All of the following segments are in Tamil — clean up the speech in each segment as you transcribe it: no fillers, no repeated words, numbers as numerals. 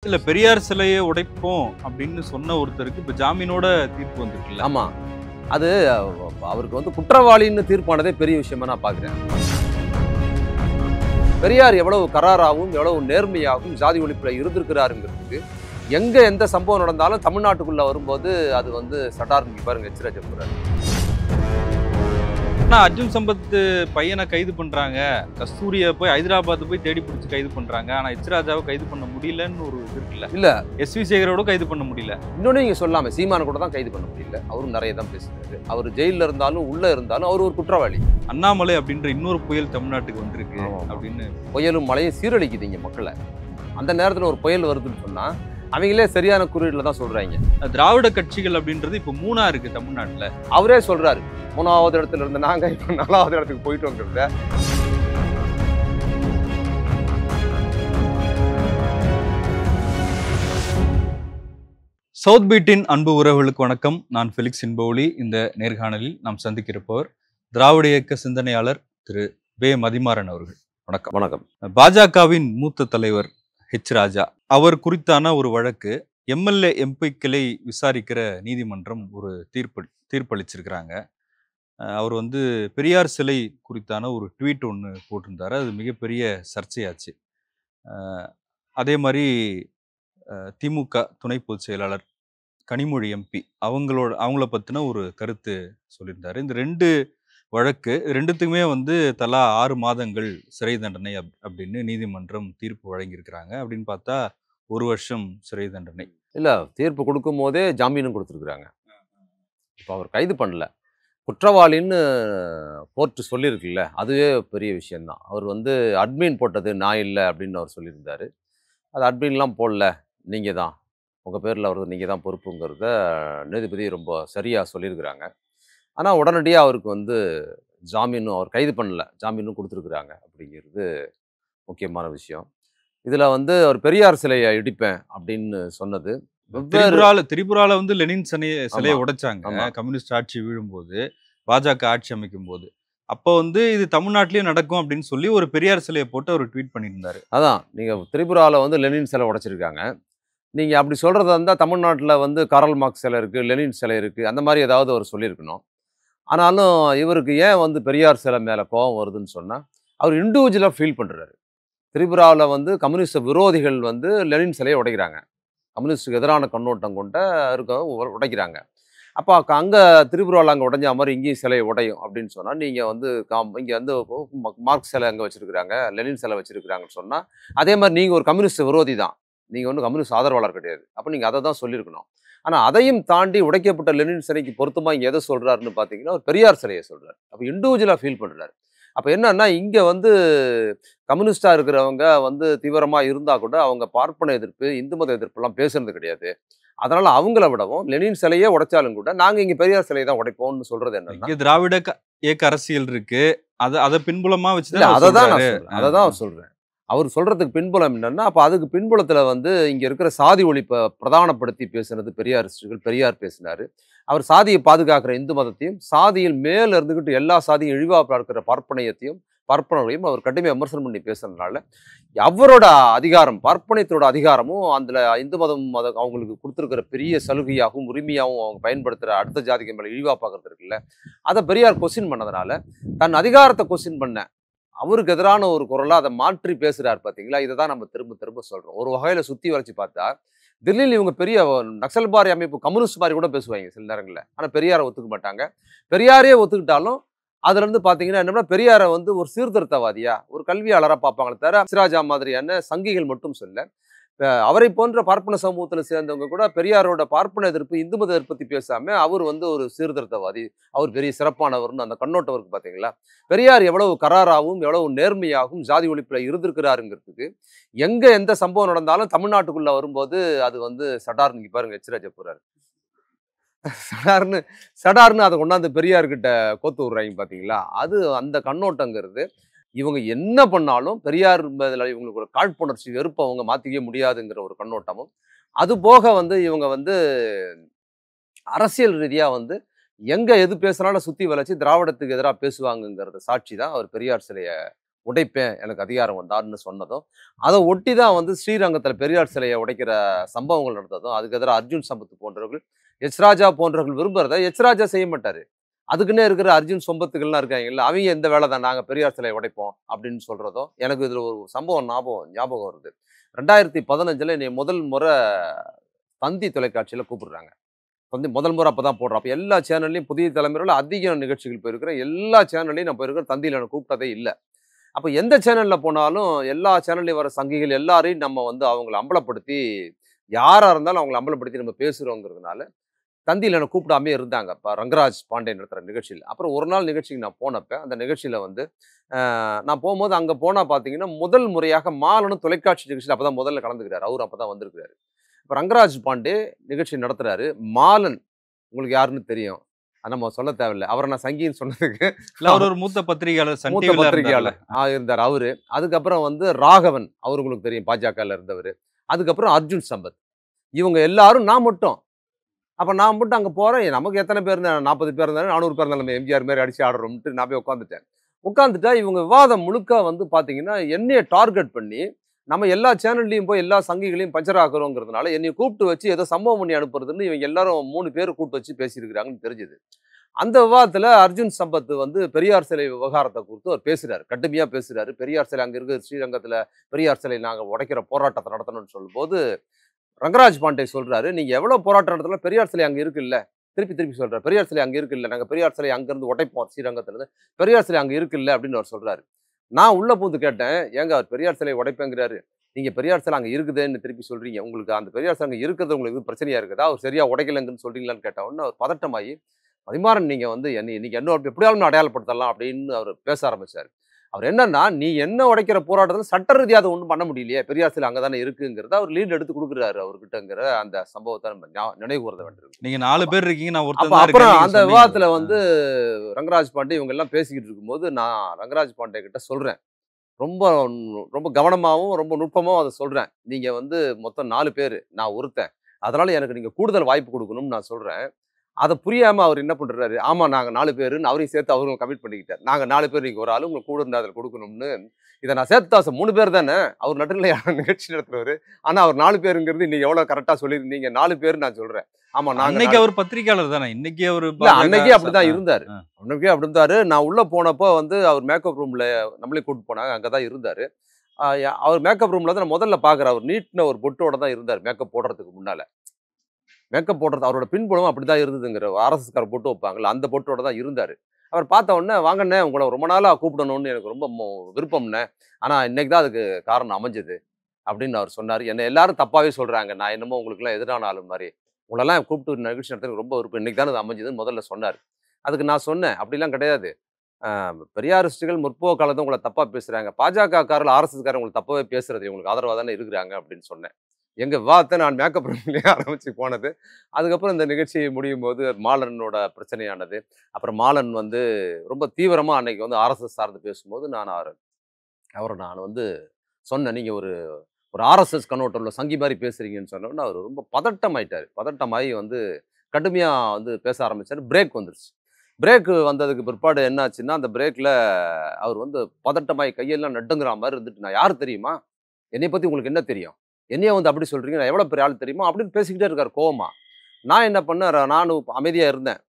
இல்ல பெரியார் சிலையை உடைப்போம் அப்படின்னு சொன்ன ஒருத்தருக்கு இப்ப ஜாமீனோட தீர்ப்பு வந்திருக்குல்ல. ஆமா. அது அவருக்கு வந்து குற்றவாளின்னு தீர்ப்பானதே பெரிய விஷயமா நான் பார்க்கிறேன். பெரியார் எவ்வளவு கராராகவும் எவ்வளவு நேர்மையாகவும் ஜாதி ஒழிப்புல இருந்திருக்கிறாருங்கிறதுக்கு எங்க எந்த சம்பவம் நடந்தாலும் தமிழ்நாட்டுக்குள்ள வரும்போது அது வந்து சட்டார்னு பாருங்க எச் போறாரு. ஆனா அர்ஜுன் சம்பத் பையனை கைது பண்றாங்க, கஸ்தூரிய போய் ஹைதராபாத் போய் தேடி பிடிச்சி கைது பண்றாங்க. ஆனா எச் ராஜாவை கைது பண்ண முடியலன்னு ஒரு இது இருக்குல்ல. இல்ல எஸ்.வி. சேகரோட கைது பண்ண முடியல. இன்னொன்னு நீங்க சொல்லாம சீமான கூட தான் கைது பண்ண முடியல. அவரும் நிறைய தான் பேசுறாரு. அவர் ஜெயில இருந்தாலும் உள்ள இருந்தாலும் அவர் ஒரு குற்றவாளி. அண்ணாமலை அப்படின்ற இன்னொரு புயல் தமிழ்நாட்டுக்கு வந்திருக்கு அப்படின்னு. புயலும் மழையும் சீரழிக்குது இங்க மக்களை. அந்த நேரத்துல ஒரு புயல் வருதுன்னு சொன்னா அவங்களே சரியான குறியீடுல தான் சொல்றாங்க. திராவிட கட்சிகள் அப்படின்றது இப்ப 3ஆ இருக்கு தமிழ்நாட்டுல. அவரே சொல்றாரு 3வது இடத்துல இருந்து நாங்க இப்ப 4வது இடத்துக்கு போயிட்டோங்கிறத. சவுத் பீட்டின் அன்பு உறவுகளுக்கு வணக்கம். நான் ஃபெலிக்ஸ் இன்பவுலி. இந்த நேர்காணலில் நாம் சந்திக்கிருப்பவர் திராவிட இயக்க சிந்தனையாளர் திரு வே. மதிமாறன் அவர்கள். வணக்கம். வணக்கம். பாஜகவின் மூத்த தலைவர் எச் ராஜா அவர் குறித்தான ஒரு வழக்கு எம்எல்ஏ எம்பிக்களை விசாரிக்கிற நீதிமன்றம் ஒரு தீர்ப்பளிச்சிருக்கிறாங்க. அவர் வந்து பெரியார் சிலை குறித்தான ஒரு ட்வீட் ஒன்று போட்டிருந்தாரு. அது மிகப்பெரிய சர்ச்சையாச்சு. அதே மாதிரி திமுக துணை பொதுச் செயலாளர் கனிமொழி எம்பி அவங்கள பற்றின ஒரு கருத்து சொல்லியிருந்தாரு. இந்த 2 வழக்கு ரெண்டுத்துக்குமே வந்து தலா 6 மாதங்கள் சிறை தண்டனை அப்படின்னு நீதிமன்றம் தீர்ப்பு வழங்கியிருக்கிறாங்க. அப்படின்னு பார்த்தா 1 வருஷம் சிறை தண்டனை. இல்ல தீர்ப்பு கொடுக்கும் போதே ஜாமீனும் கொடுத்துருக்குறாங்க. இப்போ அவர் கைது பண்ணல, குற்றவாளின்னு கோர்ட்டு சொல்லியிருக்குல்ல, அதுவே பெரிய விஷயம்தான். அவர் வந்து அட்மின் போட்டது நான் இல்லை அப்படின்னு அவர் சொல்லியிருந்தாரு. அது அட்மின்லாம் போடல, நீங்கள் தான் உங்கள் பேரில் அவர் நீங்கள் தான் பொறுப்புங்கிறத நீதிபதி ரொம்ப சரியாக சொல்லியிருக்கிறாங்க. ஆனால் உடனடியாக அவருக்கு வந்து ஜாமீனும் அவர் கைது பண்ணல, ஜாமீனும் கொடுத்துருக்குறாங்க அப்படிங்கிறது முக்கியமான விஷயம். இதில் வந்து அவர் பெரியார் சிலையை இடிப்பேன் அப்படின்னு சொன்னது திரிபுரால வந்து லெனின் சிலையை உடைச்சாங்க. கம்யூனிஸ்ட் ஆட்சி வீழும்போது, பாஜக ஆட்சி அமைக்கும் போது, அப்போ வந்து இது தமிழ்நாட்டிலேயே நடக்கும் அப்படின்னு சொல்லி ஒரு பெரியார் சிலையை போட்டு அவர் ட்வீட் பண்ணியிருந்தாரு. அதான் நீங்கள் திரிபுராவில் வந்து லெனின் சிலை உடைச்சிருக்காங்க. நீங்கள் அப்படி சொல்கிறதா இருந்தால் தமிழ்நாட்டில் வந்து காரல் மார்க்ஸ் சிலை இருக்குது, லெனின் சிலை இருக்குது, அந்த மாதிரி ஏதாவது அவர் சொல்லியிருக்கணும். ஆனாலும் இவருக்கு ஏன் வந்து பெரியார் சிலை மேலே கோபம் வருதுன்னு சொன்னால் அவர் இண்டிவிஜுவலாக ஃபீல் பண்ணுறாரு. திரிபுராவில் வந்து கம்யூனிஸ்ட் விரோதிகள் வந்து லெனின் சிலையை உடைக்கிறாங்க, கம்யூனிஸ்டுக்கு எதிரான கண்ணோட்டம் கொண்ட உடைக்கிறாங்க. அப்போ அங்கே திரிபுராவில் அங்கே உடைஞ்ச மாதிரி இங்கேயும் சிலை உடையும் அப்படின்னு சொன்னால் நீங்கள் வந்து இங்கே வந்து மார்க்ஸ் சிலை அங்கே வச்சுருக்குறாங்க, லெனின் சிலை வச்சுருக்குறாங்கன்னு சொன்னால் அதே மாதிரி நீங்கள் ஒரு கம்யூனிஸ்ட் விரோதி தான், நீங்கள் வந்து கம்யூனிஸ்ட் ஆதரவாளர் கிடையாது. அப்போ நீங்கள் அதை தான் சொல்லியிருக்கணும். ஆனால் அதையும் தாண்டி உடைக்கப்பட்ட லெனின் சிலைக்கு பொருத்தமாக இங்கே எதை சொல்கிறாருன்னு பார்த்தீங்கன்னா ஒரு பெரியார் சிலையை சொல்கிறார். அப்போ இண்டிவிஜுவலாக ஃபீல் பண்ணுறாரு. அப்போ என்னன்னா இங்கே வந்து கம்யூனிஸ்டாக இருக்கிறவங்க வந்து தீவிரமாக இருந்தால் கூட அவங்க பார்ப்பன எதிர்ப்பு, இந்து மத எதிர்ப்புலாம் பேசுறது கிடையாது. அதனால் அவங்கள விடவும் லெனின் சிலையே உடைச்சாலும் கூட நாங்கள் இங்கே பெரியார் சிலையை தான் உடைப்போம்னு சொல்கிறது என்னன்னா, திராவிட இயக்க அரசியல் இருக்கு, அதை பின்புலமாக வச்சு அதை தான் சொல்கிறேன். அவர் சொல்கிறதுக்கு பின்புலம் என்னென்னா, அப்போ அதுக்கு பின்புலத்தில் வந்து இங்கே இருக்கிற சாதி ஒழிப்பை பிரதானப்படுத்தி பேசுனது பெரியாரிஸ்டுகள். பெரியார் பேசினார். அவர் சாதியை பாதுகாக்கிற இந்து மதத்தையும், சாதியில் மேலே இருந்துக்கிட்டு எல்லா சாதியும் இழிவாக பார்க்கிற பார்ப்பனர்களையும் அவர் கடுமையாக விமர்சனம் பண்ணி பேசுறதுனால அவரோட அதிகாரம், பார்ப்பனியத்தோட அதிகாரமும் அந்த இந்து மதம் அவங்களுக்கு கொடுத்துருக்கிற பெரிய சலுகையாகவும் உரிமையாகவும் அவங்க பயன்படுத்துகிற அடுத்த ஜாதிக்கு மேலே இழிவாக பார்க்கறது இருக்குல்ல, அதை பெரியார் கொஸ்டின் பண்ணதுனால தன் அதிகாரத்தை கொஸ்டின் பண்ண அவருக்கு எதிரான ஒரு குரலாக அதை மாற்றி பேசுகிறார். பார்த்தீங்களா, இதை தான் நம்ம திரும்ப திரும்ப சொல்கிறோம். ஒரு வகையில் சுற்றி வளைச்சி பார்த்தா தில்லியில் இவங்க பெரிய நக்சல்பாரி அமைப்பு கம்யூனிஸ்ட் மாதிரி கூட பேசுவாங்க சில நேரங்களில். ஆனால் பெரியாரை ஒத்துக்க மாட்டாங்க. பெரியாரே ஒத்துக்கிட்டாலும் அதுலேருந்து பார்த்தீங்கன்னா என்னன்னா பெரியாரை வந்து ஒரு சீர்திருத்தவாதியா, ஒரு கல்வியாளராக பார்ப்பாங்களே தவிர சிராஜா மாதிரியான சங்கிகள் மட்டும் சொல்ல, அவரை போன்ற பார்ப்பன சமூகத்தில் சேர்ந்தவங்க கூட பெரியாரோட பார்ப்பன எதிர்ப்பு, இந்து மத எதிர்ப்பை பேசாமல் அவர் வந்து ஒரு சீர்திருத்தவாதி, அவர் பெரிய சிறப்பானவர்னு அந்த கண்ணோட்டவருக்கு பார்த்தீங்களா. பெரியார் எவ்வளவு கராராகவும் எவ்வளவு நேர்மையாகவும் ஜாதி ஒழிப்பில் இருந்திருக்கிறாருங்கிறதுக்கு எங்கே எந்த சம்பவம் நடந்தாலும் தமிழ்நாட்டுக்குள்ளே வரும்போது அது வந்து சடார்னு பாருங்க எச் போகிறாரு. சடார்னு அதை கொண்டாந்து பெரியார்கிட்ட கோத்து விடுறாங்க பார்த்தீங்களா. அது அந்த கண்ணோட்டங்கிறது இவங்க என்ன பண்ணாலும் பெரியார் இவங்களுக்கு ஒரு காழ்ப்புணர்ச்சி, வெறுப்பு அவங்க மாற்றிக்கவே முடியாதுங்கிற ஒரு கண்ணோட்டமும், அது போக வந்து இவங்க வந்து அரசியல் ரீதியாக வந்து எங்கே எது பேசுனாலும் சுற்றி வளைச்சி திராவிடத்துக்கு எதிராக பேசுவாங்கங்கிறத சாட்சி தான் அவர் பெரியார் சிலையை உடைப்பேன் எனக்கு அதிகாரம் வந்தாருன்னு சொன்னதும், அதை ஒட்டி தான் வந்து ஸ்ரீரங்கத்தில் பெரியார் சிலையை உடைக்கிற சம்பவங்கள் நடந்ததும், அதுக்கு எதிராக அர்ஜுன் சம்பத் போன்றவர்கள், எச் ராஜா போன்றவர்கள் விரும்புறத எச் ராஜா செய்ய மாட்டாரு. அதுக்குன்னே இருக்கிற அர்ஜுன் சொம்பத்துகள்லாம் இருக்காங்கல்ல, அவங்க இந்த வேலை தான் நாங்க பெரியார் சிலையை உடைப்போம் அப்படின்னு சொல்றதும், எனக்கு இதுல ஒரு சம்பவம் ஞாபகம் வருது. 2015ல என்னைய முதல் முறை தந்தி தொலைக்காட்சியில கூப்பிடுறாங்க. வந்து முதல் முறை அப்பதான் போடுறேன். அப்ப எல்லா சேனல்லயும் புதிய தலைமுறையில அதிக நிகழ்ச்சிகள் போயிருக்கிறேன். எல்லா சேனல்லயும் நான் போயிருக்கிறேன். தந்தியில என்ன கூப்பிட்டதே இல்ல. அப்ப எந்த சேனல்ல போனாலும் எல்லா சேனல்லயும் வர சங்கிகள் எல்லாரையும் நம்ம வந்து அவங்கள அம்பலப்படுத்தி, யாரா இருந்தாலும் அவங்கள அம்பலப்படுத்தி நம்ம பேசுறோங்கிறதுனால, தந்தியில என்ன கூப்பிடாமயே இருந்தாங்க. அப்ப ரங்கராஜ் பாண்டே நடத்துற நிகழ்ச்சியில. அப்புறம் ஒரு நாள் நிகழ்ச்சிக்கு நான் போனப்ப, அந்த நிகழ்ச்சியில வந்து நான் போம்போது அங்க போனா பார்த்தீங்கன்னா, முதல் முறையாக மாலனும் தொலைக்காட்சி நிகழ்ச்சியில அப்பதான் முதல்ல கலந்துக்கிறாரு. அவரு அப்பதான் வந்திருக்கிறாரு. இப்ப ரங்கராஜ் பாண்டே நிகழ்ச்சி நடத்துறாரு. மாலன் உங்களுக்கு யாருன்னு தெரியும். அது நம்ம சொல்ல தேவையில்ல. அவர நான் சங்கின்னு சொன்னதுக்கு இல்ல அவர் ஒரு மூத்த பத்திரிகையாளர், சன் மூத்த டிவில இருந்தார்ல. பத்திரிகையாளர் இருந்தாரு அவரு. அதுக்கப்புறம் வந்து ராகவன், அவரு உங்களுக்கு தெரியும் பாஜகல இருந்தவரு. அதுக்கப்புறம் அர்ஜுன் சம்பத். இவங்க எல்லாரும் நான் மட்டும். அப்ப நான் மட்டும் அங்க போறேன். நமக்கு எத்தன பேர் இருந்தா 40 பேர் இருந்தாலும் 400 பேர் இருந்தாலும் நம்ம எம்ஜிஆர் மாரி அடிச்சு ஆடுறோம்ன்ட்டு நான் போய் உட்கார்ந்துட்டேன். உட்கார்ந்துட்டா இவங்க விவாதம் முழுக்க வந்து பார்த்தீங்கன்னா, என்னைய டார்கெட் பண்ணி, நம்ம எல்லா சேனல்லயும் போய் எல்லா சங்கிகளையும் பஞ்சர் ஆக்குறோங்கிறதுனால, என்னைய கூப்பிட்டு வச்சு ஏதோ சம்பவம் பண்ணி அனுப்புறதுன்னு இவங்க எல்லாரும் 3 பேர கூப்பிட்டு வச்சு பேசியிருக்கிறாங்கன்னு தெரிஞ்சது. அந்த விவாதத்துல அர்ஜுன் சம்பத் வந்து பெரியார் சிலை விவகாரத்த குறித்து அவர் பேசுறாரு. கடுமையா பேசுறாரு. பெரியார் சிலை அங்க இருக்கு ஸ்ரீரங்கத்துல பெரியார் சிலை நாங்க உடைக்கிற போராட்டத்த நடத்தணும்னு சொல்லும்போது, ரங்கராஜ் பாண்டே சொல்றாரு, "நீங்க எவ்வளவு போராட்டம் நடத்தினாலும் பெரியார் சிலை அங்க இருக்குல்ல." திருப்பி திருப்பி சொல்றாரு. "பெரியார் சிலை அங்க இருக்குல்ல. நாங்க பெரியார் சிலை அங்கருந்து உடைப்போம் ஸ்ரீரங்கத்துலருந்து. பெரியார் சிலை அங்க இருக்குல்ல." அப்படின்னு அவர் சொல்றாரு. நான் உள்ள பூந்து கேட்டேன், "ஏங்க அவர் பெரியார் சிலைய உடைப்பேங்கிறாரு. நீங்க பெரியார் சிலை அங்க இருக்குதேன்னு திருப்பி சொல்றீங்க. உங்களுக்கு அந்த பெரியார் சிலை அங்க இருக்கிறது உங்களுக்கு எதுவும் பிரச்சனையா இருக்குதா? அவர் சரியா உடைக்கலங்கன்னு சொல்றீங்களான்னு?" கேட்ட உடனே அவர் பதட்டமாயி, "மதிமாறன் நீங்க வந்து இன்னைக்கு என்ன எப்படியாவது அடையாளப்படுத்தலாம்." அப்படின்னு அவர் பேச ஆரம்பிச்சாரு. அவர் என்னன்னா, "நீ என்ன உடைக்கிற போராட்டத்துல சட்ட ரீதியா அத ஒண்ணும் பண்ண முடியலையே. பெரியார் சிலை அங்க தானே இருக்குங்கிறத" அவர் லீட் எடுத்து குடுக்குறாரு அவர்கிட்டங்கிற அந்த சம்பவத்த நம்ம நினைவு கூர்த வேண்டியிருக்கு. நீங்க 4 அப்ப பேர் இருக்கீங்க, நான் அப்ப ஒருத்தன் தான் அப்புறம் இருக்கேன்னு நீங்க அந்த சொன்னீங்க விவாதத்துல அதுல. வந்து ரங்கராஜ் பாண்டே இவங்க எல்லாம் பேசிக்கிட்டு இருக்கும்போது, நான் ரங்கராஜ் பாண்டே கிட்ட சொல்றேன். ரொம்ப ரொம்ப கவனமாவும், ரொம்ப நுட்பமாவும் அத சொல்றேன். "நீங்க வந்து மொத்தம் 4 பேரு. நான் ஒருத்தன். அதனால எனக்கு நீங்க கூடுதல் வாய்ப்பு குடுக்கணும்னு நான் சொல்றேன்." அத புரியாம அவரு என்ன பண்றாரு, "ஆமா நாங்க 4 பேருன்னு" அவரையும் சேர்த்து அவரும் கமிட் பண்ணிக்கிட்டாரு. "நாங்க 4 பேர், நீங்க ஒரு ஆளு. உங்களுக்கு கூட இருந்து அதுல குடுக்கணும்னு." இத நான் சேர்த்து தான் 3 பேர் தானே. அவர் நடுநிலையான நிகழ்ச்சி நடத்துறவரு. ஆனா அவர் 4 பேருங்கிறது இன்னைக்கு எவ்வளவு கரெக்ட்டா சொல்லியிருந்தீங்க. 4 பேருன்னு நான் சொல்றேன். ஆமா நாங்க அன்னைக்கு 4 அவர் பத்திரிகையாளர் தானே. இன்னைக்கு அவரு இல்ல பாஜக அன்னைக்கே அப்படிதான் ஆ, இருந்தாரு. ஆ. அன்னைக்கே அப்படி இருந்தாரு. நான் உள்ள போனப்போ வந்து அவர் மேக்கப் ரூம்ல நம்மளையும் கூட்டிட்டு போனாங்க. அங்க தான் இருந்தாரு. அவர் மேக்கப் ரூம்ல தான் நான் முதல்ல பார்க்குறேன். அவர் நீட்ன ஒரு பொட்டோட தான் இருந்தாரு. மேக்கப் போடுறதுக்கு முன்னால. மேக்கப் போடுறது அவரோட பின்புலமும் அப்படிதான் இருந்ததுங்கிற ஆர்எஸ்எஸ்காரர் பொட்டு வைப்பாங்கல்ல, அந்த பொட்டோட தான் இருந்தாரு. அவர் பார்த்த உடனே, "வாங்கண்ணே உங்கள ரொம்ப நாளா கூப்பிடணும்னு எனக்கு ரொம்ப விருப்பம்ண்ணே. ஆனா இன்னைக்கு தான் அதுக்கு காரணம் அமைஞ்சது." அப்படின்னு அவர் சொன்னாரு. என்ன எல்லாரும் தப்பாவே சொல்றாங்க. நான் என்னமோ உங்களுக்கெல்லாம் எதிரான ஆளு மாரி. உங்களெல்லாம் கூப்பிட்டு நிகழ்ச்சி நடத்துறதுக்கு ரொம்ப விருப்பம். இன்னைக்கு தானே அது அமைஞ்சதுன்னு முதல்ல சொன்னாரு. அதுக்கு நான் சொன்னேன், "அப்படிலாம் கிடையாது. அ பெரியாரிஸ்ட்டுகள், முற்போக்கு காலத்துல உங்கள தப்பா பேசுறாங்க. பாஜகக்காரர்கள், ஆர்எஸ்எஸ்காரங்க உங்கள தப்பாவே பேசுறது உங்களுக்கு ஆதரவா தானே இருக்கிறாங்க." அப்படின்னு சொன்னேன். எங்க விவாதத்த நான் மேக்கப் ரூம்லயே ஆரம்பிச்சு போனது. அதுக்கப்புறம் இந்த நிகழ்ச்சி முடியும்போது மாலனோட பிரச்சனையானது. அப்புறம் மாலன் வந்து ரொம்ப தீவிரமா அன்னைக்கு வந்து ஆர்எஸ்எஸ் சார்ந்து பேசும்போது, நான் அவர நான் வந்து சொன்னேன். "நீங்க ஒரு ஒரு ஆர்எஸ்எஸ் கண்ணோட்டம்ல சங்கி மாரி பேசுறீங்கன்னு" சொன்ன உடனே அவரு ரொம்ப பதட்டமாயிட்டாரு. பதட்டமாயி வந்து கடுமையா வந்து பேச ஆரம்பிச்சாரு. பிரேக் வந்துருச்சு. பிரேக் வந்ததுக்கு பிற்பாடு என்ன ஆச்சுன்னா, அந்த பிரேக்ல அவர் வந்து பதட்டமாயி கையெல்லாம் நடுங்குற மாரி இருந்துட்டு, "நான் யாரு தெரியுமா? என்னைய பத்தி உங்களுக்கு என்ன தெரியும்? என்னைய வந்து அப்படி சொல்றீங்க? நான் எவ்வளவு பெரிய ஆள் தெரியுமா?" அப்படின்னு பேசிக்கிட்டே இருக்காரு கோவமா. நான் என்ன பண்ணேன், நானும் அமைதியா இருந்தேன்.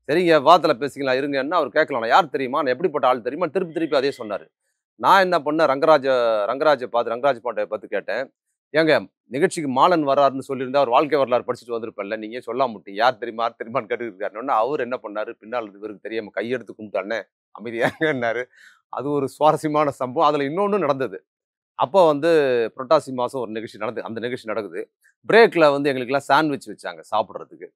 "சரிங்க, விவாதத்துல பேசிக்கலாம் இருங்கன்னா." அவர் கேட்கலாம். "நான் யார் தெரியுமா? நான் எப்படிப்பட்ட ஆள் தெரியுமா?" திருப்பி திருப்பி அதே சொன்னாரு. நான் என்ன பண்ணேன், ரங்கராஜ் பாண்டேய பார்த்து கேட்டேன். "ஏங்க நிகழ்ச்சிக்கு மாலன் வர்றாருன்னு சொல்லியிருந்தா, அவர் வாழ்க்கை வரலாறு படிச்சுட்டு வந்திருப்பேன்ல. நீங்க ஏன் சொல்லாம விட்டீங்க? யார் தெரியுமா? யார் தெரியுமான்னு கேட்டுட்டு இருக்காருன்னோனே, அவரு என்ன பண்ணாரு, பின்னால இவருக்கு தெரியாம கையெடுத்து கும்பிட்டு, "அண்ணே அமைதியா இருங்கன்னாரு." அது ஒரு சுவாரஸ்யமான சம்பவம். அதுல இன்னொன்னும் நடந்தது. அப்போ வந்து புரட்டாசி மாசம் ஒரு நிகழ்ச்சி அந்த நிகழ்ச்சி நடக்குது. பிரேக்ல வந்து எங்களுக்கெல்லாம் சாண்ட்விச் வச்சாங்க சாப்பிடுறதுக்கு.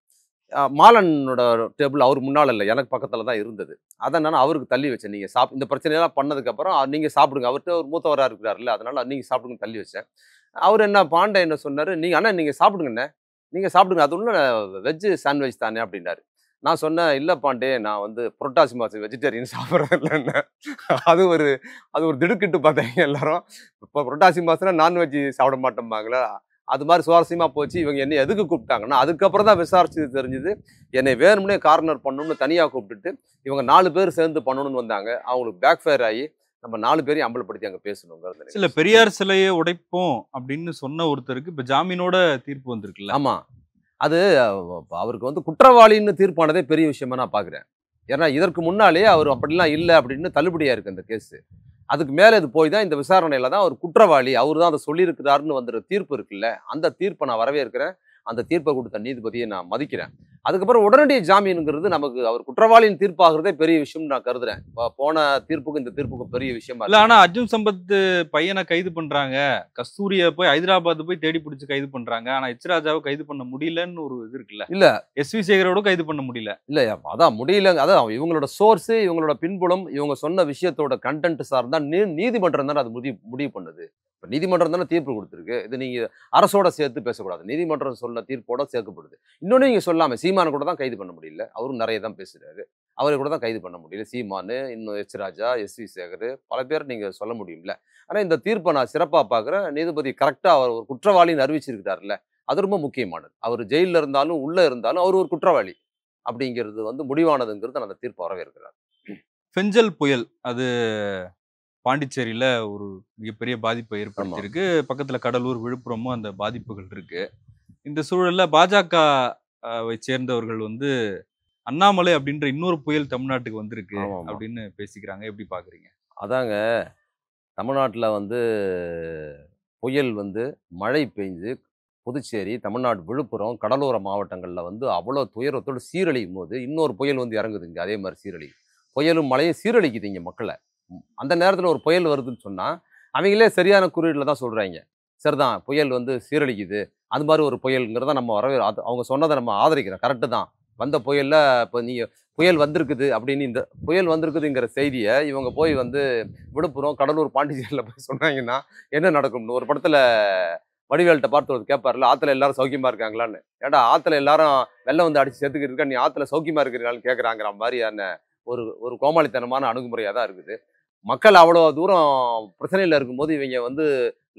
மாலனோட டேபிள் அவர் முன்னால இல்ல. எனக்கு பக்கத்துல தான் இருந்தது. அத நான் அவருக்கு தள்ளி வச்சேன். நீங்க இந்த பிரச்சனையெல்லாம் பண்ணதுக்கப்புறம் நீங்க சாப்பிடுங்க. அவர்ட்ட ஒரு மூத்தவரா இருக்கிறார்ல. அதனால நீங்க சாப்பிடுங்கன்னு தள்ளி வச்சேன். அவரு என்ன பாண்டே என்ன சொன்னாரு, "நீங்க அண்ணா நீங்க சாப்பிடுங்க அண்ணே. நீங்க சாப்பிடுங்க. அது ஒண்ணும் வெஜ் சாண்ட்விச் தானே" அப்படின்னாரு. நான் சொன்னேன், "இல்ல பாண்டே நான் வந்து புரட்டாசி மாசம் வெஜிடேரியன் சாப்பிடுறது இல்லன்னேன்." அது ஒரு அது ஒரு திடுக்கிட்டு பார்த்தாங்க எல்லாரும். இப்ப புரட்டாசி மாசம்னா நான்வெஜ் சாப்பிட மாட்டோம்பாங்களா? அது மாரி சுவாரஸ்யமா போச்சு. இவங்க என்னைய எதுக்கு கூப்பிட்டாங்கன்னா, அதுக்கப்புறம் தான் விசாரிச்சு தெரிஞ்சது. என்னை வேணும்னே கார்னர் பண்ணணும்னு தனியா கூப்பிட்டுட்டு, இவங்க 4 பேர் சேர்ந்து பண்ணணும்னு வந்தாங்க. அவங்களுக்கு பேக் ஃபயர் ஆயி, நம்ம 4 பேரையும் அம்பலப்படுத்தி அங்க பேசணுங்கிறது சில பெரியார் சிலையை உடைப்போம் அப்படின்னு சொன்ன ஒருத்தருக்கு இப்ப ஜாமீனோட தீர்ப்பு வந்திருக்குல்ல. ஆமா. அது அவருக்கு வந்து குற்றவாளின்னு தீர்ப்பானதே பெரிய விஷயமா நான் பார்க்குறேன். ஏன்னா இதற்கு முன்னாலே அவர் அப்படிலாம் இல்ல அப்படின்னு தள்ளுபடியா இருக்கு அந்த கேஸ். அதுக்கு மேல இது போய் தான் இந்த விசாரணையில தான் அவர் குற்றவாளி. அவரு தான் அத சொல்லியிருக்கிறாருன்னு வந்துற தீர்ப்பு இருக்குல்ல, அந்த தீர்ப்ப நான் வரவேற்கிறேன். அந்த தீர்ப்ப குடுத்த நீதிபதிய நான் மதிக்கிறேன். அதுக்கப்புறம் உடனடி ஜாமீனுங்கிறது நமக்கு அவர் குற்றவாளியின் தீர்ப்பாகிறதே பெரிய விஷயம்னு நான் கருதுறேன். போன தீர்ப்புக்கும் இந்த தீர்ப்புக்கும் பெரிய விஷயமா இல்ல இருக்கு. ஆனா அர்ஜுன் சம்பத் பையனை கைது பண்றாங்க. கஸ்தூரிய போய் ஹைதராபாத் போய் தேடி பிடிச்சு கைது பண்றாங்க. ஆனா எச் ராஜாவை கைது பண்ண முடியலன்னு ஒரு இது இருக்குல்ல. இல்ல, எஸ்.வி. சேகரோட கைது பண்ண முடியல. இல்ல அதான் முடியல. அதான் இவங்களோட சோர்ஸ், இவங்களோட பின்புலம், இவங்க சொன்ன விஷயத்தோட கன்டென்ட் சார்ந்தா நீதிமன்றம் தானே அது முடிவு பண்ணுது. இப்ப நீதிமன்றம் தானே தீர்ப்பு குடுத்திருக்கு. இது நீங்க அரசோட சேர்த்து பேசக்கூடாது. நீதிமன்றம் சொன்ன தீர்ப்போட சேர்க்கப்படுது. இன்னொன்னு நீங்க சொல்லாம சீமான கூட தான் கைது பண்ண முடியல. அவரும் நெறைய தான் பேசுறாரு. அவர கூட தான் கைது பண்ண முடியல. சீமானு, இன்னும் எச் ராஜா, எஸ்.வி. சேகர் பல பேர் நீங்க சொல்ல முடியும்ல. ஆனா இந்த தீர்ப்ப நான் சிறப்பா பார்க்குறேன். நீதிபதி கரெக்ட்டா அவர் ஒரு குற்றவாளின்னு அறிவிச்சிருக்கிறார்ல. அது ரொம்ப முக்கியமானது. அவர் ஜெயில்ல இருந்தாலும், உள்ள இருந்தாலும் அவர் ஒரு குற்றவாளி. அப்படிங்கிறது வந்து முடிவானதுங்கிறது நான் அந்த தீர்ப்ப வரவேற்கிறேன். பெஞ்சல் புயல் அது பாண்டிச்சேரியில ஒரு மிகப்பெரிய பாதிப்பை ஆமா. ஏற்படுத்தியிருக்கு. பக்கத்துல கடலூர், விழுப்புரமும் அந்த பாதிப்புகள் இருக்கு. இந்த சூழல்ல பாஜக வை சேர்ந்தவர்கள் வந்து அண்ணாமலை அப்படின்ற இன்னொரு புயல் தமிழ்நாட்டுக்கு வந்திருக்கு ஆமாமா. அப்படின்னு பேசிக்கிறாங்க. எப்படி பாக்குறீங்க? அதாங்க தமிழ்நாட்டுல வந்து புயல் வந்து மழை பெய்ஞ்சு புதுச்சேரி, தமிழ்நாடு விழுப்புரம், கடலோர மாவட்டங்கள்ல வந்து அவ்வளோ துயரத்தோடு சீரழியும்போது, இன்னொரு புயல் வந்து இறங்குது இங்க அதே மாரி சீரழியுது. புயலும் மழையும் சீரழிக்குது இங்க மக்கள. அந்த நேரத்துல ஒரு புயல் வருதுன்னு சொன்னா, அவைங்களே சரியான குறியீடுல தான் சொல்றாய்ங்க. சரிதான் புயல் வந்து சீரழிக்குது. அது மாரி ஒரு புயல்ங்கிறத நம்ம அது அவங்க சொன்னத நம்ம ஆதரிக்கிறோம். கரெக்ட்டு தான். வந்த புயல்ல இப்ப நீங்க புயல் வந்திருக்குது அப்படின்னு இந்த புயல் வந்திருக்குதுங்கிற செய்திய இவங்க போய் வந்து விழுப்புரம், கடலூர், பாண்டிச்சேரியில போய் சொன்னாங்கன்னா, என்ன நடக்கும்னு ஒரு படத்துல வடிவேல்ட்ட பார்த்து ஒருத்தர் கேட்பார்ல, "ஆத்துல எல்லாரும் சௌக்கியமா இருக்காங்களான்னு?" "ஏன்டா ஆத்துல எல்லாரும் வெள்ளம் வந்து அடிச்சு செத்துக்கிட்டு இருக்கா, நீ ஆத்துல சௌக்கியமா இருக்கிறீங்களான்னு கேட்கறாங்கிற" மாரியான ஒரு ஒரு கோமாளித்தனமான அணுகுமுறையா தான் இருக்குது. மக்கள் அவ்வளோ தூரம் பிரச்சனையில இருக்கும்போது, இவைங்க வந்து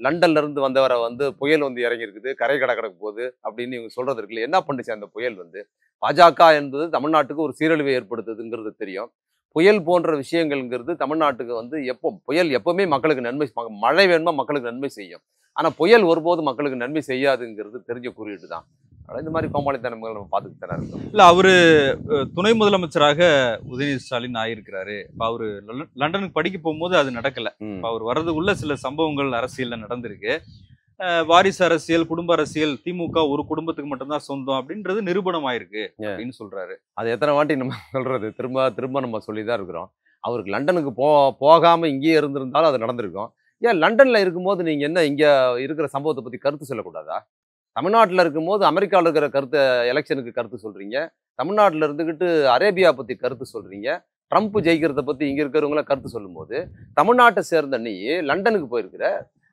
லண்டன்ல இருந்து வந்தவர வந்து புயல் வந்து இறங்கியிருக்குது, கரை கடக்க போகுது அப்படின்னு இவங்க சொல்றது இருக்குல்ல. என்ன பண்ணுச்சு அந்த புயல் வந்து? பாஜக என்பது தமிழ்நாட்டுக்கு ஒரு சீரழிவை ஏற்படுத்துதுங்கிறது தெரியும். புயல் போன்ற விஷயங்கள்ங்கிறது தமிழ்நாட்டுக்கு வந்து புயல் எப்பவுமே மக்களுக்கு நன்மை மழை வேணுமா மக்களுக்கு நன்மை செய்யும். ஆனா புயல் ஒருபோதும் மக்களுக்கு நன்மை செய்யாதுங்கிறது தெரிஞ்ச குறியீடு தான். ஆனா இந்த மாதிரி கோமாளித்தனங்கள் நம்ம பார்த்துக்கிட்டு தானே இருக்கோம். இல்ல அவரு துணை முதலமைச்சராக உதயநிதி ஸ்டாலின் ஆயிருக்கிறாரு. இப்ப அவரு லண்டனுக்கு படிக்க போகும்போது அது நடக்கல. இப்ப அவர் வர்றதுக்குள்ள சில சம்பவங்கள் அரசியல்ல நடந்திருக்கு. வாரிசு அரசியல், குடும்ப அரசியல், திமுக ஒரு குடும்பத்துக்கு மட்டும்தான் சொந்தம் அப்படின்றது நிரூபணம் ஆயிருக்கு அப்படின்னு சொல்றாரு. அது எத்தனை வாட்டி நம்ம சொல்றது? திரும்ப திரும்ப நம்ம சொல்லி தான் இருக்கிறோம். அவருக்கு லண்டனுக்கு போகாம இங்கேயே இருந்திருந்தாலும் அது நடந்திருக்கும். ஏன் லண்டன்ல இருக்கும்போது நீங்க என்ன இங்க இருக்கிற சம்பவத்த பத்தி கருத்து சொல்லக்கூடாதா? தமிழ்நாட்டுல இருக்கும்போது அமெரிக்கால இருக்கிற எலக்ஷனுக்கு கருத்து சொல்றீங்க. தமிழ்நாட்டுல இருந்துகிட்டு அரேபியா பத்தி கருத்து சொல்றீங்க. ட்ரம்ப் ஜெயிக்கிறத பத்தி இங்க இருக்கிறவங்கள கருத்து சொல்லும்போது, தமிழ்நாட்ட சேர்ந்த நீ லண்டனுக்கு போயிருக்கிற.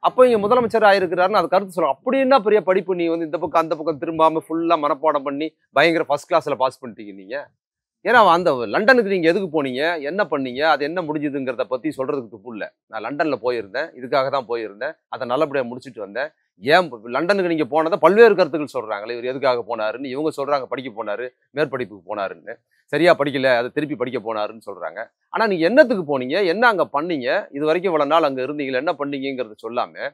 அப்போ இங்க முதலமைச்சர் ஆயிருக்கிறாருன்னு அது கருத்து சொல்ல. அப்படி என்ன பெரிய படிப்பு நீ வந்து இந்த பக்கம் அந்த பக்கம் திரும்பாம ஃபுல்லா மனப்பாடம் பண்ணி பயங்கர ஃபர்ஸ்ட் கிளாஸ்ல பாஸ் பண்ணிட்டீங்க நீங்க. ஏன்னா அந்த லண்டனுக்கு நீங்க எதுக்கு போனீங்க? என்ன பண்ணீங்க? அது என்ன முடிஞ்சுதுங்கிறத பத்தி சொல்றதுக்கு துப்பு இல்ல. நான் லண்டன்ல போயிருந்தேன். இதுக்காக தான் போயிருந்தேன். அத நல்லபடியா முடிச்சுட்டு வந்தேன். ஏன் லண்டனுக்கு நீங்க போனத பல்வேறு கருத்துக்கள் சொல்றாங்களே. இவரு எதுக்காக போனாருன்னு இவங்க சொல்றாங்க படிக்க போனாரு, மேற்படிப்புக்கு போனாருன்னு. சரியா படிக்கல. அத திருப்பி படிக்க போனாருன்னு சொல்றாங்க. ஆனா நீங்க என்னத்துக்கு போனீங்க? என்ன அங்க பண்ணீங்க? இதுவரைக்கும் இவ்வளவு நாள் அங்க இருந்தீங்கல்ல, என்ன பண்ணீங்கங்கிறத சொல்லாம,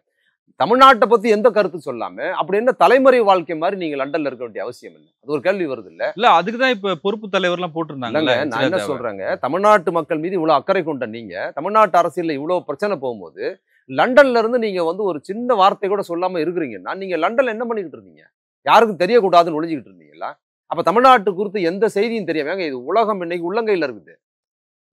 தமிழ்நாட்ட பத்தி எந்த கருத்து சொல்லாம, அப்படி என்ன தலைமறை வாழ்க்கை மாரி நீங்க லண்டன்ல இருக்க வேண்டிய அவசியம் என்ன? அது ஒரு கேள்வி வருதுல்ல. இல்ல அதுக்கு தான் இப்ப பொறுப்பு தலைவர்லாம் இல்லங்க, போட்டிருந்தாங்கல்ல நான் என்ன எச்.ராஜாவ. சொல்றேங்க, தமிழ்நாட்டு மக்கள் மீது இவ்வளவு அக்கறை கொண்ட நீங்க, தமிழ்நாட்டு அரசியல்ல இவ்வளவு பிரச்சனை போகும்போது, லண்டன்ல இருந்து நீங்க வந்து ஒரு சின்ன வார்த்தை கூட சொல்லாம இருக்கிறீங்கன்னா, நீங்க லண்டன்ல என்ன பண்ணிக்கிட்டு இருந்தீங்க? யாருக்கும் தெரியக்கூடாதுன்னு ஒளிஞ்சுகிட்டு இருந்தீங்களா? அப்ப தமிழ்நாட்டு குறித்து எந்த செய்தியும் தெரியாம ஏங்க இது உலகம் இன்னைக்கு உள்ளங்கையில இருக்குது.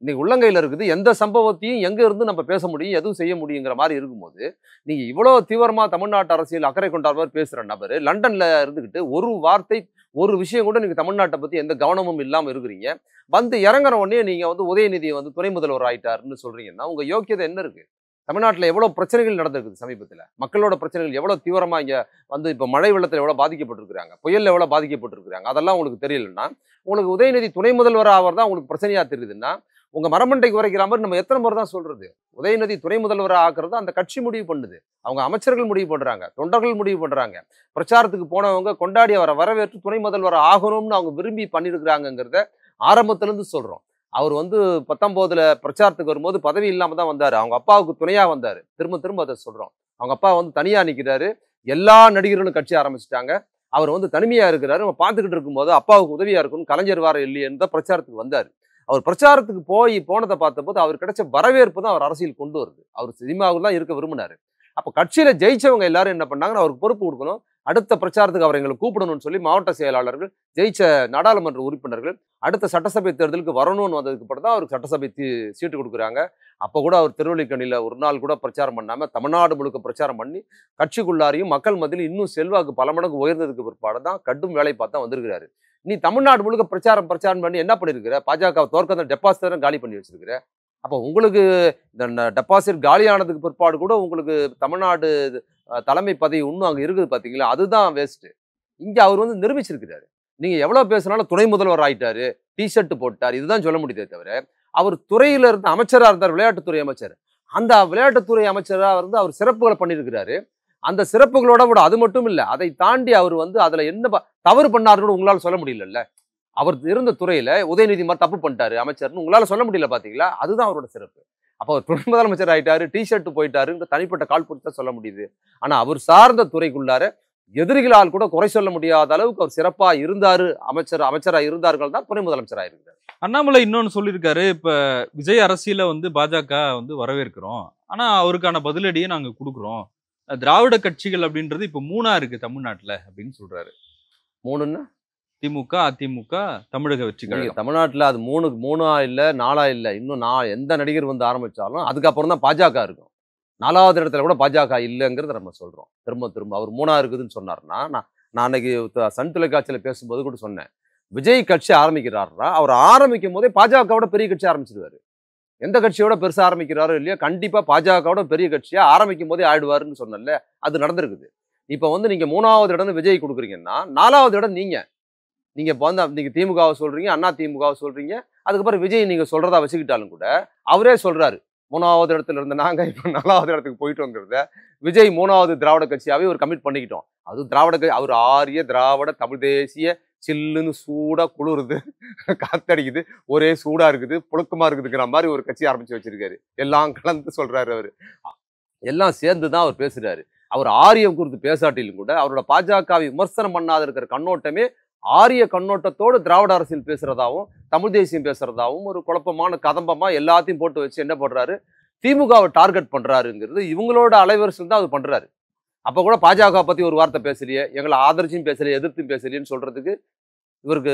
இன்னைக்கு உள்ளங்கையில இருக்குது. எந்த சம்பவத்தையும் எங்க இருந்து நம்ம பேச முடியும், எதுவும் செய்ய முடியுங்கிற மாரி இருக்கும்போது, நீங்க இவ்வளோ தீவிரமா தமிழ்நாட்டு அரசியல் அக்கறை கொண்டார் மாரி பேசுற நபரு, லண்டன்ல இருந்துகிட்டு ஒரு வார்த்தை, ஒரு விஷயம் கூட நீங்க தமிழ்நாட்ட பத்தி எந்த கவனமும் இல்லாம இருக்கிறீங்க. வந்து இறங்குன உடனே நீங்க வந்து உதயநிதி வந்து துணை முதல்வர் ஆயிட்டாருன்னு சொல்றீங்கன்னா, உங்க யோக்கியதை என்ன இருக்கு? தமிழ்நாட்டுல எவ்வளவு பிரச்சனைகள் நடந்திருக்குது சமீபத்துல. மக்களோட பிரச்சனைகள் எவ்வளவு தீவிரமா இங்க வந்து இப்ப மழை வெள்ளத்துல எவ்வளவு பாதிக்கப்பட்டிருக்கிறாங்க. புயல்ல எவ்வளவு பாதிக்கப்பட்டிருக்கிறாங்க. அதெல்லாம் உங்களுக்கு தெரியலன்னா, உங்களுக்கு உதயநிதி துணை முதல்வர் ஆவர் தான் உங்களுக்கு பிரச்சனையா தெரியுதுன்னா, உங்க மரமண்டைக்கு உரைக்கிற மாதிரி நம்ம எத்தனை முறை தான் சொல்றது? உதயநிதி துணை முதல்வரா ஆக்குறது அந்த கட்சி முடிவு பண்ணுது. அவங்க அமைச்சர்கள் முடிவு பண்றாங்க. தொண்டர்கள் முடிவு பண்றாங்க. பிரச்சாரத்துக்கு போனவங்க கொண்டாடி அவரை வரவேற்று துணை முதல்வர் ஆகணும்னு அவங்க விரும்பி பண்ணியிருக்கிறாங்கங்கிறத ஆரம்பத்துல இருந்து சொல்றோம். அவர் வந்து 19ல பிரச்சாரத்துக்கு வரும்போது பதவி இல்லாம தான் வந்தாரு. அவங்க அப்பாவுக்கு துணையா வந்தாரு. திரும்ப திரும்ப அத சொல்றோம். அவங்க அப்பா வந்து தனியா நிக்கிறாரு. எல்லா நடிகர்களும் கட்சி ஆரம்பிச்சுட்டாங்க. அவர் வந்து தனிமையா இருக்கிறாரு. நம்ம பார்த்துக்கிட்டு இருக்கும்போது அப்பாவுக்கு உதவியா இருக்கணும். கலைஞர் வார இல்லையேன்னு தான் பிரச்சாரத்துக்கு வந்தாரு. அவர் பிரச்சாரத்துக்கு போனத பார்த்தபோது அவர் கிடைச்ச வரவேற்பு தான் அவர் அரசியல் கொண்டு வருது. அவர் சினிமாவுல தான் இருக்க விரும்பினாரு. அப்ப கட்சியில ஜெயிச்சவங்க எல்லாரும் என்ன பண்ணாங்கன்னா, அவருக்கு பொறுப்பு குடுக்கணும். அடுத்த பிரச்சாரத்துக்கு அவரை எங்களை கூப்பிடணும்னு சொல்லி மாவட்ட செயலாளர்கள், ஜெயிச்ச நாடாளுமன்ற உறுப்பினர்கள் அடுத்த சட்டசபை தேர்தலுக்கு வரணும்னு வந்ததுக்கு அப்புறம் தான் அவருக்கு சட்டசபை சீட்டு குடுக்குறாங்க. அப்ப கூட அவர் திருவல்லிக்கேணியில ஒரு நாள் கூட பிரச்சாரம் பண்ணாம, தமிழ்நாடு முழுக்க பிரச்சாரம் பண்ணி, கட்சிக்குள்ளாரையும் மக்கள் மத்தியில இன்னும் செல்வாக்கு பல மடங்கு உயர்ந்ததுக்கு பிற்பாடு தான் கடும் வேலை பார்த்து தான் வந்திருக்கிறாரு. நீ தமிழ்நாடு முழுக்க பிரச்சாரம் பண்ணி என்ன பண்ணியிருக்கிற? பாஜக தோற்கத டெபாசிட் காலி பண்ணி வச்சிருக்கிற. அப்ப உங்களுக்கு இந்த டெபாசிட் காலியானதுக்கு பிற்பாடு கூட உங்களுக்கு தமிழ்நாடு தலைமை பதவி இன்னும் அங்க இருக்குது பாத்தீங்களா? அதுதான் வேஸ்ட். இங்க அவர் வந்து நிரூபிச்சிருக்கிறாரு. நீங்க எவ்வளவு பேசினாலும் துணை முதல்வர் ஆயிட்டாரு, ஷர்ட் போட்டாரு, இதுதான் சொல்ல முடியுதே தவிர, அவர் துறையில இருந்த அமைச்சரா இருந்தார், விளையாட்டுத்துறை அமைச்சர். அந்த விளையாட்டுத்துறை அமைச்சரா இருந்து அவர் சிறப்புகளை பண்ணியிருக்கிறாரு. அந்த சிறப்புகளோட விட அது மட்டும் இல்ல, அதை தாண்டி அவர் வந்து அதுல என்ன தவறு பண்ணாருன்னு உங்களால சொல்ல முடியலல்ல. அவர் இருந்த துறையில உதயநிதி மாதிரி தப்பு பண்ணிட்டாரு அமைச்சர்னு உங்களால சொல்ல முடியல பாத்தீங்களா? அதுதான் அவரோட சிறப்பு. அப்ப அவர் துணை முதலமைச்சர் ஆயிட்டாரு, ஷர்ட் போயிட்டாருன்னு தனிப்பட்ட காழ்ப்புறத்தை சொல்ல முடியுது. ஆனா அவர் சார்ந்த துறைக்குள்ளார எதிரிகளால் கூட குறை சொல்ல முடியாத அளவுக்கு அவர் சிறப்பா இருந்தாரு. அமைச்சரா இருந்தார்கள் தான் துணை முதலமைச்சரா இருக்கிறார். அண்ணாமலை இன்னொன்னு சொல்லியிருக்காரு. இப்ப விஜய் அரசியல வந்து பாஜக வந்து வரவேற்கிறோம். ஆனா அவருக்கான பதிலடியை நாங்க குடுக்குறோம். திராவிட கட்சிகள் அப்படின்றது இப்ப 3ஆ இருக்கு தமிழ்நாட்டுல அப்படின்னு சொல்றாரு. 3ன்னா திமுக, அதிமுக, தமிழக வெற்றி நீங்க கழகம். தமிழ்நாட்டுல அது 3ஆ இல்ல, 4ஆ இல்ல. இன்னும் எந்த நடிகர் வந்து ஆரம்பிச்சாலும் அதுக்கப்புறம் தான் பாஜக இருக்கும். 4வது இடத்துல கூட பாஜக இல்லங்கிறத நம்ம சொல்றோம். திரும்ப திரும்ப அவர் 3ஆ இருக்குதுன்னு சொன்னாருன்னா, நான் அன்னைக்கு சன் தொலைக்காட்சியில பேசும்போது கூட சொன்னேன். விஜய் கட்சி ஆரம்பிக்கிறாருன்னா, அவர் ஆரம்பிக்கும் போதே பாஜகவோட பெரிய கட்சி ஆரம்பிச்சிருவாரு. எந்த கட்சியோட பெருசா ஆரம்பிக்கிறாரோ இல்லையோ, கண்டிப்பா பாஜகவோட பெரிய கட்சியா ஆரம்பிக்கும் போதே ஆயிடுவாருன்னு சொன்னேன்ல, அது நடந்திருக்குது. இப்ப வந்து நீங்க 3வது இடம் விஜய் குடுக்குறீங்கன்னா, 4வது இடம் நீங்க. நீங்க இப்ப வந்து நீங்க திமுகவை சொல்றீங்க, அண்ணா திமுகவை சொல்றீங்க. அதுக்கப்புறம் விஜய் நீங்க சொல்றதா வச்சுக்கிட்டாலும் கூட, அவரே சொல்றாரு. 3வது இடத்துல இருந்த நாங்க இப்ப 4வது இடத்துக்கு போயிட்டோங்கிறத, விஜய் 3வது திராவிட கட்சியாவே ஒரு கமிட் பண்ணிக்கிட்டோம். அது அவர் ஆரிய திராவிட தமிழ் தேசிய சில்லுன்னு சூடா குளிருது, காத்தடிக்குது, ஒரே சூடா இருக்குது, புழுக்கமா இருக்குதுங்கிற மாதிரி ஒரு கட்சி ஆரம்பிச்சு வச்சிருக்காரு. எல்லாம் கலந்து சொல்றாரு அவரு. எல்லாம் சேர்ந்து தான் அவர் பேசுறாரு. அவர் ஆரியம் குறித்து பேசாட்டிலும் கூட, அவரோட பாஜகவை விமர்சனம் பண்ணாத இருக்கிற கண்ணோட்டமே ஆரிய கண்ணோட்டத்தோடு திராவிட அரசியல் பேசுறதாவும், தமிழ் தேசியம் பேசுறதாவும் ஒரு குழப்பமான கதம்பமா எல்லாத்தையும் போட்டு வச்சு என்ன பண்றாரு? திமுகவை டார்கெட் பண்றாருங்கிறது இவங்களோட அலைவரிசையில் தான் அவர் பண்றாரு. அப்ப கூட பாஜக பத்தி ஒரு வார்த்தை பேசலையே, எங்களை ஆதரிச்சும் பேசலையே, எதிர்த்தும் பேசலையேன்னு சொல்றதுக்கு இவருக்கு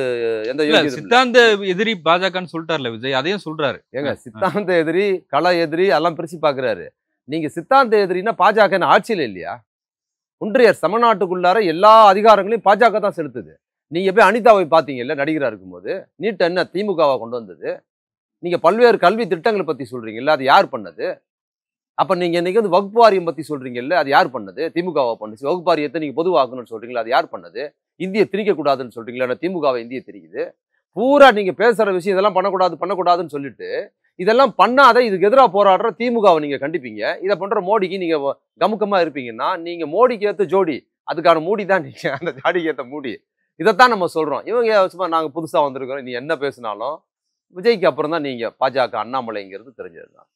எந்த யோகியதும் இல்ல. சித்தாந்த எதிரி பாஜகன்னு சொல்லிட்டார்ல விஜய், அதையும் சொல்றாரு. ஏங்க சித்தாந்த எதிரி, கள எதிரி எல்லாம் பிரிச்சு பாக்குறாரு. நீங்க சித்தாந்த எதிரின்னா பாஜக ஆட்சியில இல்லையா? ஒன்றிய தமிழ்நாட்டுக்குள்ளார எல்லா அதிகாரங்களையும் பாஜக தான் செலுத்துது. நீங்க போய் அனிதாவை பாத்தீங்கல்ல நடிகரா இருக்கும்போது, நீட் என்ன திமுகவா கொண்டு வந்தது? நீங்க பல்வேறு கல்வி திட்டங்களை பத்தி சொல்றீங்கல்ல, அது யார் பண்ணது? அப்ப நீங்க இன்னைக்கு வந்து வகுப்பு வாரியம் பத்தி சொல்றீங்கல்ல, அது யார் பண்ணது? திமுகவா பண்ணுச்சு. வகுப்பு வாரியத்தை நீங்க பொதுவாக்கணும்னு சொல்றீங்களா, அது யார் பண்ணது? இந்திய திணிக்க கூடாதுன்னு சொல்றீங்களா, திமுகவை இந்திய திணிக்குது. பூரா நீங்க பேசுற விஷயம் இதெல்லாம் பண்ணக்கூடாதுன்னு சொல்லிட்டு, இதெல்லாம் பண்ணாத இதுக்கு எதிராக போராடுற திமுகவை நீங்க கண்டிப்பீங்க. இதை பண்ற மோடிக்கு நீங்க கமுக்கமா இருப்பீங்கன்னா, நீங்க மோடிக்கு ஏத்த ஜோடி, அதுக்கான மூடி தான் நீங்க, அந்த ஜாடிக்கு ஏத்த மூடி. இதைத்தான் நம்ம சொல்றோம். இவங்க சும்மா நாங்க புதுசா வந்திருக்கோம், நீ என்ன பேசினாலும் விஜய்க்கு அப்புறம் தான் நீங்க பாஜக அண்ணாமலைங்கிறது தெரிஞ்சதுதான்.